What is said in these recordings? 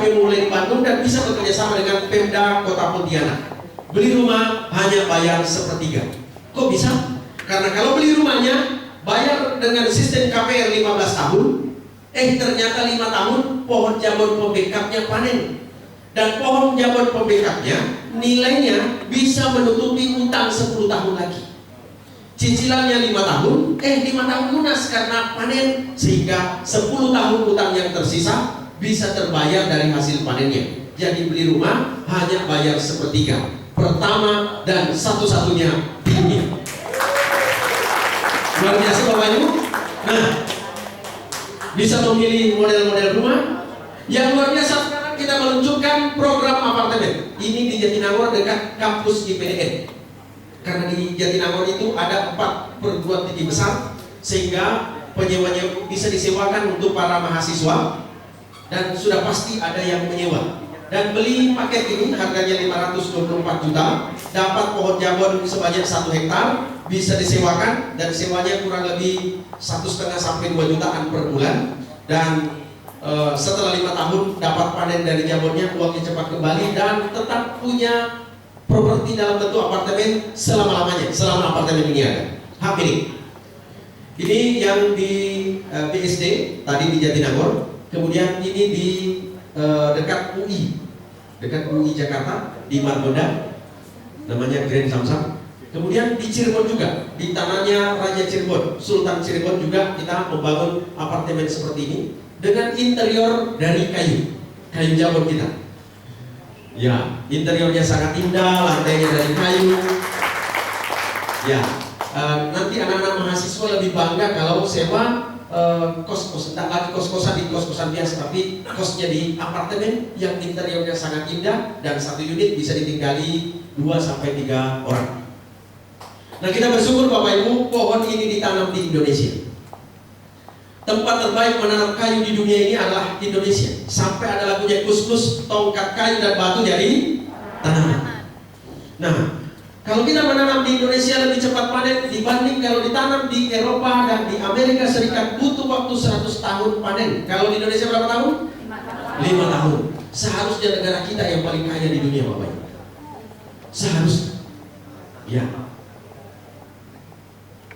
kami mulai di Bandung dan bisa bekerja sama dengan Pemda Kota Pontianak. Beli rumah hanya bayar sepertiga. Kok bisa? Karena kalau beli rumahnya bayar dengan sistem KPR 15 tahun, ternyata 5 tahun pohon jamur pembekapnya panen. Dan pohon jamur pembekapnya nilainya bisa menutupi utang 10 tahun lagi. Cicilannya 5 tahun, 5 tahun lunas karena panen, sehingga 10 tahun utang yang tersisa bisa terbayar dari hasil panennya. Jadi beli rumah hanya bayar sepertiga, pertama dan satu-satunya di dunia. Luar biasa Bapak Ibu. Nah, bisa memilih model-model rumah. Yang luar biasa sekarang kita meluncurkan program apartemen. Ini di Jatinangor dekat kampus IPDN. Karena di Jatinangor itu ada 4 perguruan tinggi besar, sehingga penyewanya bisa disewakan untuk para mahasiswa, dan sudah pasti ada yang menyewa. Dan beli paket ini harganya 524 juta, dapat pohon jamur sebanyak 1 hektar, bisa disewakan, dan sewanya kurang lebih 1,5 sampai 2 jutaan per bulan. Dan setelah 5 tahun dapat panen dari jamurnya, uangnya cepat kembali, dan tetap punya properti dalam bentuk apartemen selama-lamanya, selama apartemen ini ada. Hak milik. Ini yang di BSD tadi di Jatinangor, kemudian ini di dekat UI Jakarta, di Margonda, namanya Grand Samsam. Kemudian di Cirebon juga, di tanahnya Raja Cirebon, Sultan Cirebon juga kita membangun apartemen seperti ini dengan interior dari kayu jamur kita. Ya, interiornya sangat indah, lantainya dari kayu. Ya, nanti anak-anak mahasiswa lebih bangga kalau sewa kos-kos, tidak lagi kos-kosan di kos-kosan biasa, tapi kosnya di apartemen yang interiornya sangat indah dan 1 unit bisa ditinggali 2 sampai 3 orang. Nah, kita bersyukur Bapak Ibu, pohon ini ditanam di Indonesia. Tempat terbaik menanam kayu di dunia ini adalah Indonesia. Sampai ada lagunya Gus-Gus, tongkat kayu dan batu jadi tanaman. Nah, kalau kita menanam di Indonesia lebih cepat panen dibanding kalau ditanam di Eropa dan di Amerika Serikat, butuh waktu 100 tahun panen. Kalau di Indonesia berapa tahun? 5 tahun. Seharusnya negara kita yang paling kaya di dunia Bapak Ibu. Seharusnya. Ya.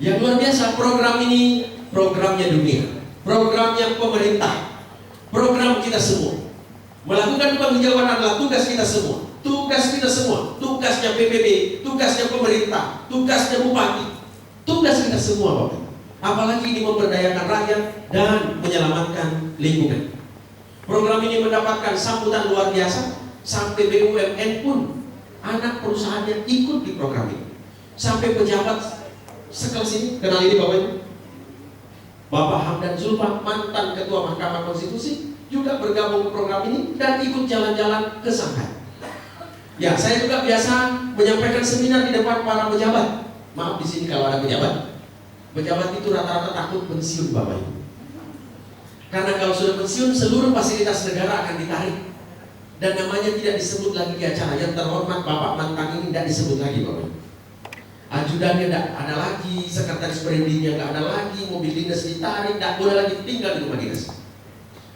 Yang luar biasa program ini, programnya dunia, programnya pemerintah, program kita semua. Melakukan penghijauan adalah tugas kita semua. Tugas kita semua, tugasnya PBB, tugasnya pemerintah, tugasnya bupati, tugas kita semua Bapak. Apalagi ini memberdayakan rakyat dan menyelamatkan lingkungan. Program ini mendapatkan sambutan luar biasa, sampai BUMN pun anak perusahaannya ikut di program ini. Sampai pejabat sekelas ini, kenal ini Bapak Ibu, Bapak Hamdan Zulfa, mantan Ketua Mahkamah Konstitusi, juga bergabung ke program ini dan ikut jalan-jalan ke Shanghai. Ya, saya juga biasa menyampaikan seminar di depan para pejabat. Maaf di sini kalau ada pejabat. Pejabat itu rata-rata takut pensiun Bapak Ibu. Karena kalau sudah pensiun, seluruh fasilitas negara akan ditarik. Dan namanya tidak disebut lagi di acara. Yang terhormat Bapak mantan ini tidak disebut lagi Bapak Ibu. Ajudannya tidak ada lagi, sekretaris perindinya tidak ada lagi, mobil dinas ditarik, tidak boleh lagi tinggal di rumah dinas.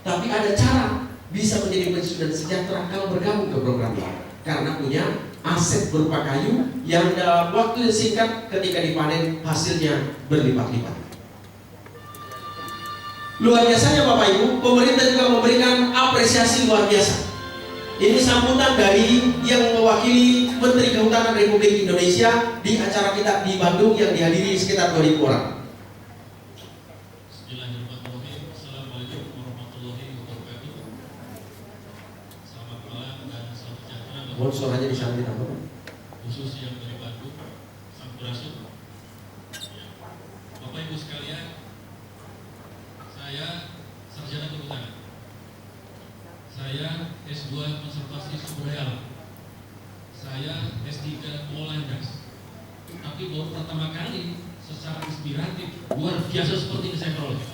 Tapi ada cara bisa menjadi pensiun dan sejahtera kalau bergabung ke program ini. Karena punya aset berupa kayu yang dalam waktu yang singkat ketika dipanen hasilnya berlipat-lipat. Luar biasanya Bapak Ibu, pemerintah juga memberikan apresiasi luar biasa. Ini sambutan dari yang mewakili Menteri Kehutanan Republik Indonesia di acara kita di Bandung yang dihadiri sekitar 2.000 orang. Bismillahirrahmanirrahim. Assalamualaikum warahmatullahi wabarakatuh. Selamat malam dan salam sejahtera. Mohon suaranya disambil apa? Khusus yang dari Bandung, Sampurasun. Bapak Ibu sekalian, saya sarjana kehutanan. Saya S2 konservasi sumber daya alam. Saya S3 pengolahan gas. Tapi baru pertama kali secara inspiratif luar biasa seperti ini saya peroleh.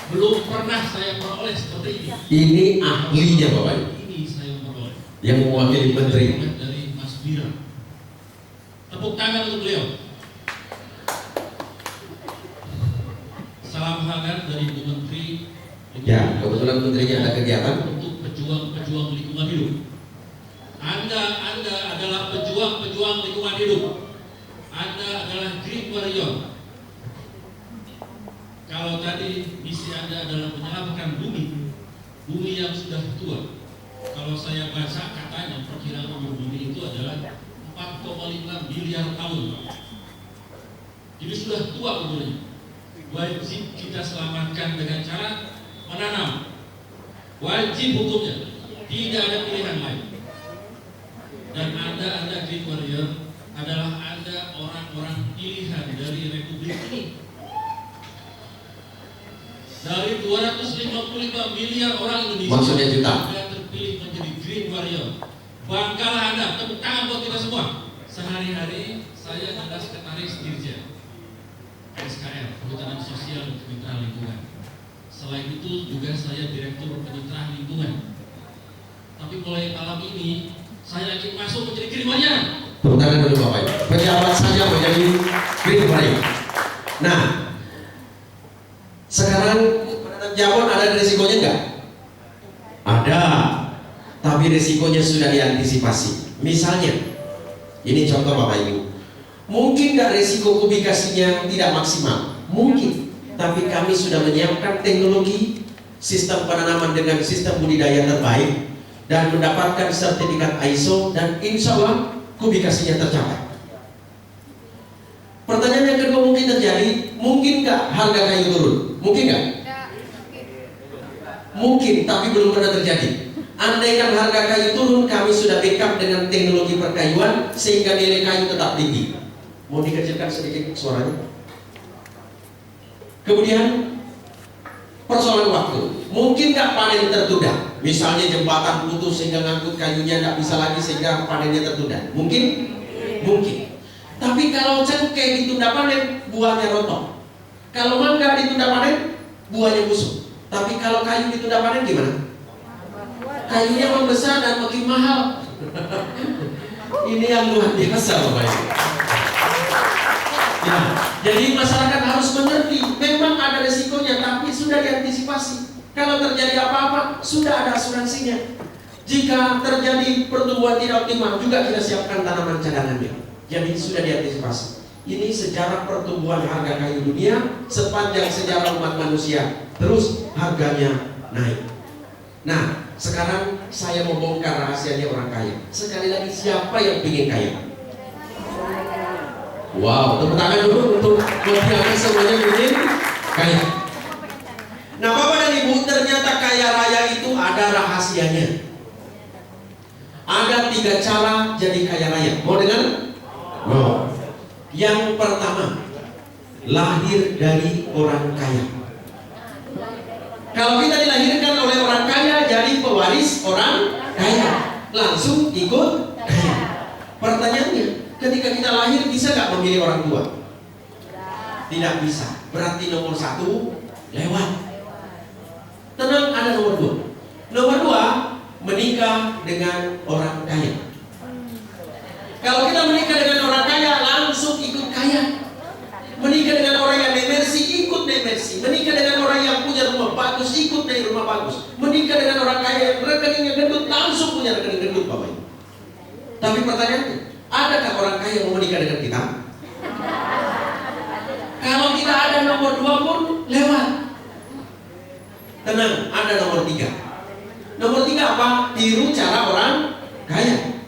Belum pernah saya peroleh seperti ini. Ini ahlinya Bapak Ibu. Ini saya peroleh. Yang mewakili menteri. Dari Mas Bira. Tepuk tangan untuk beliau. Salam hangat dari Bu Menteri Ya, kebetulan menterinya ada kegiatan. Untuk pejuang-pejuang lingkungan hidup. Anda adalah pejuang-pejuang lingkungan hidup. Anda adalah green warrior. Kalau tadi misi Anda adalah menyelamatkan bumi yang sudah tua. Kalau saya baca katanya perkiraan umur bumi itu adalah 4,5 miliar tahun. Jadi sudah tua umurnya. Wajib kita selamatkan dengan cara menanam. Wajib hukumnya. Tidak ada pilihan lain. Dan Anda green warrior adalah Anda orang-orang pilihan dari Republik ini. Dari 255 miliar orang Indonesia, maksudnya juta, Anda terpilih menjadi green warrior. Banggalah Anda, tepuk tangan buat kita semua. Sehari-hari saya adalah sekretaris Dirjen SKL, Kehutanan Sosial dan Kemitraan Lingkungan. Selain itu juga saya Direktur Kemitraan Lingkungan. Tapi mulai malam ini saya ingin masuk menjadi green warrior. tepuk tangan dulu Bapak Ibu. Pejabat saja menjadi green warrior. Nah, sekarang menanam jamur ada risikonya enggak? Ada, tapi risikonya sudah diantisipasi. Misalnya, ini contoh Bapak Ibu. Mungkin nggak risiko kubikasinya tidak maksimal, mungkin. Tapi kami sudah menyiapkan teknologi sistem penanaman dengan sistem budidaya terbaik dan mendapatkan sertifikat ISO dan insya Allah kubikasinya tercapai. Pertanyaan yang kedua mungkin terjadi, mungkin nggak harga kayu turun? Mungkin nggak? Mungkin, tapi belum pernah terjadi. Andaikan harga kayu turun, kami sudah backup dengan teknologi perkayuan sehingga nilai kayu tetap tinggi. Mau dikecilkan sedikit suaranya. Kemudian persoalan waktu, mungkin nggak panen tertunda? Misalnya jembatan putus sehingga ngangkut kayunya nggak bisa lagi sehingga panennya tertunda. Mungkin, mungkin. Tapi kalau cengkeh ditunda panen, buahnya rontok. Kalau mangga ditunda panen, buahnya busuk. Tapi kalau kayu ditunda panen gimana? Kayunya membesar dan makin mahal. Ini yang luar biasa Bapak Ibu. Ya, jadi masyarakat harus mengerti, memang ada resikonya, tapi sudah diantisipasi. Kalau terjadi apa-apa, sudah ada asuransinya. Jika terjadi pertumbuhan tidak optimal, juga kita siapkan tanaman cadangannya. Jadi sudah diantisipasi. Ini sejarah pertumbuhan harga kayu dunia sepanjang sejarah umat manusia. Terus harganya naik. Nah, sekarang saya mau bongkar rahasianya orang kaya. Sekali lagi, siapa yang ingin kaya? Wow, tepuk tangan dulu untuk buat semuanya ingin kaya. Nah, Bapak dan Ibu, ternyata kaya raya itu ada rahasianya. Ada 3 cara jadi kaya raya. Mau dengar? Mau. Yang pertama, lahir dari orang kaya. Kalau kita dilahirkan oleh orang kaya, jadi pewaris orang kaya, langsung ikut kaya. Pertanyaannya, ketika kita lahir bisa nggak memilih orang tua? Tidak bisa. Berarti nomor 1 lewat. Tenang, ada nomor 2. Nomor 2, menikah dengan orang kaya. Kalau kita menikah dengan orang kaya, langsung ikut kaya. Menikah dengan orang yang demersi, ikut demersi. Menikah dengan orang yang punya rumah bagus, ikut dari rumah bagus. Menikah dengan orang kaya yang rekeningnya gendut, langsung punya rekening gendut Bapak Ibu. Tapi pertanyaannya, adakah orang kaya mau menikah dengan kita? Kalau tidak ada nomor 2 pun lewat. Tenang, ada nomor 3. Nomor 3 apa? Tiru cara orang kaya.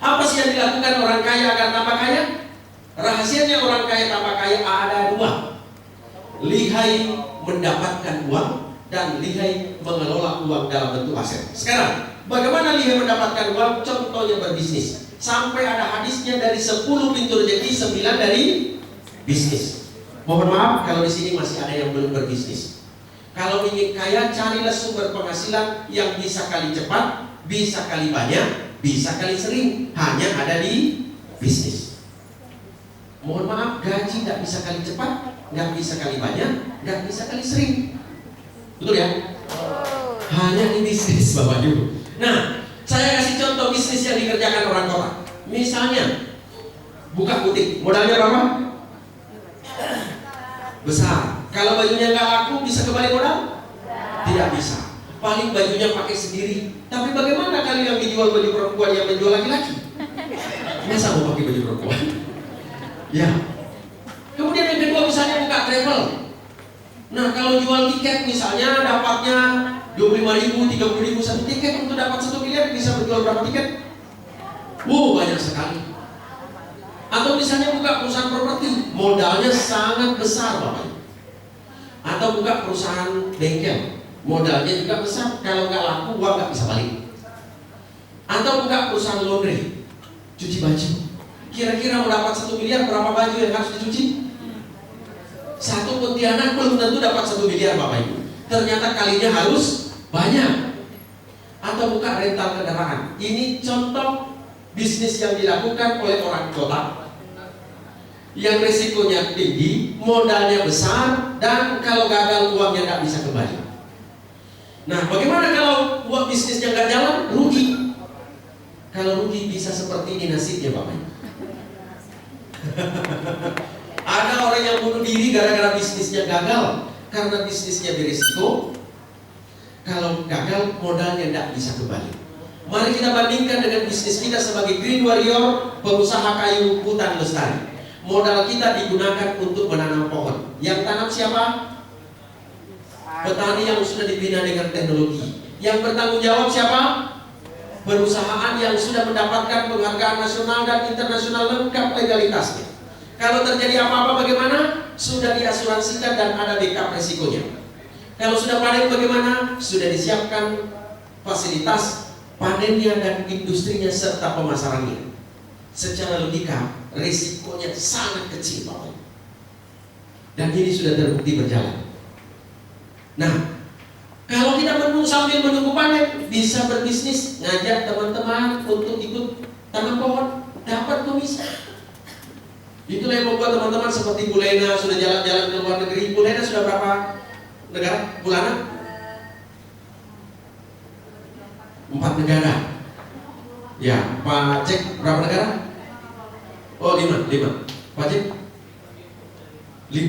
Apa sih yang dilakukan orang kaya agar tambah kaya? Rahasianya orang kaya tambah kaya ada 2. Lihai mendapatkan uang dan lihai mengelola uang dalam bentuk aset. Sekarang, bagaimana lihai mendapatkan uang? Contohnya berbisnis. Sampai ada hadisnya dari 10 pintu rezeki, 9 dari bisnis. Mohon maaf kalau di sini masih ada yang belum berbisnis. Kalau ingin kaya, carilah sumber penghasilan yang bisa kali cepat, bisa kali banyak, bisa kali sering. Hanya ada di bisnis. Mohon maaf, gaji nggak bisa kali cepat, nggak bisa kali banyak, nggak bisa kali sering. Betul ya? Hanya di bisnis Bapak Ibu. Nah, saya kasih contoh bisnis yang dikerjakan orang kota. Misalnya, buka butik, modalnya berapa? Besar. Kalau bajunya nggak laku, bisa kembali modal? Tidak bisa. Paling bajunya pakai sendiri. Tapi bagaimana kalau yang dijual baju perempuan yang menjual laki-laki? Masa mau pakai baju perempuan? Ya. Kemudian yang kedua misalnya buka travel. Nah kalau jual tiket misalnya dapatnya 25.000, 30.000 satu tiket, untuk dapat 1 miliar bisa menjual berapa tiket? Banyak sekali. Atau misalnya buka perusahaan properti, modalnya sangat besar Bapak. Atau buka perusahaan bengkel, modalnya juga besar, kalau nggak laku uang nggak bisa balik. Atau buka perusahaan laundry, cuci baju. Kira-kira mau dapat 1 miliar berapa baju yang harus dicuci? Satu Pontianak belum tentu dapat 1 miliar Bapak Ibu. Ternyata kalinya harus banyak. Atau buka rental kendaraan. Ini contoh bisnis yang dilakukan oleh orang kota yang resikonya tinggi, modalnya besar, dan kalau gagal uangnya nggak bisa kembali. Nah, bagaimana kalau uang bisnisnya nggak jalan? Rugi. Kalau rugi bisa seperti ini nasibnya Bapak Ibu. Ada orang yang bunuh diri gara-gara bisnisnya gagal, karena bisnisnya berisiko. Kalau gagal modalnya tidak bisa kembali. Mari kita bandingkan dengan bisnis kita sebagai Green Warrior, pengusaha kayu hutan lestari. Modal kita digunakan untuk menanam pohon. Yang tanam siapa? Petani yang sudah dibina dengan teknologi. Yang bertanggung jawab siapa? Perusahaan yang sudah mendapatkan penghargaan nasional dan internasional lengkap legalitasnya. Kalau terjadi apa-apa bagaimana? Sudah diasuransikan dan ada backup resikonya. Kalau sudah panen bagaimana? Sudah disiapkan fasilitas panennya dan industrinya serta pemasarannya. Secara logika, risikonya sangat kecil Bapak. Dan ini sudah terbukti berjalan. Nah, kalau kita sambil menunggu panen, bisa berbisnis, ngajak teman-teman untuk ikut tanam pohon, dapat komisi. Itulah yang membuat teman-teman seperti Bu Lena sudah jalan-jalan ke luar negeri. Bu Lena sudah berapa negara bulanan? 4 negara. Ya, Pak Cek berapa negara? Oh 5. Pak Cek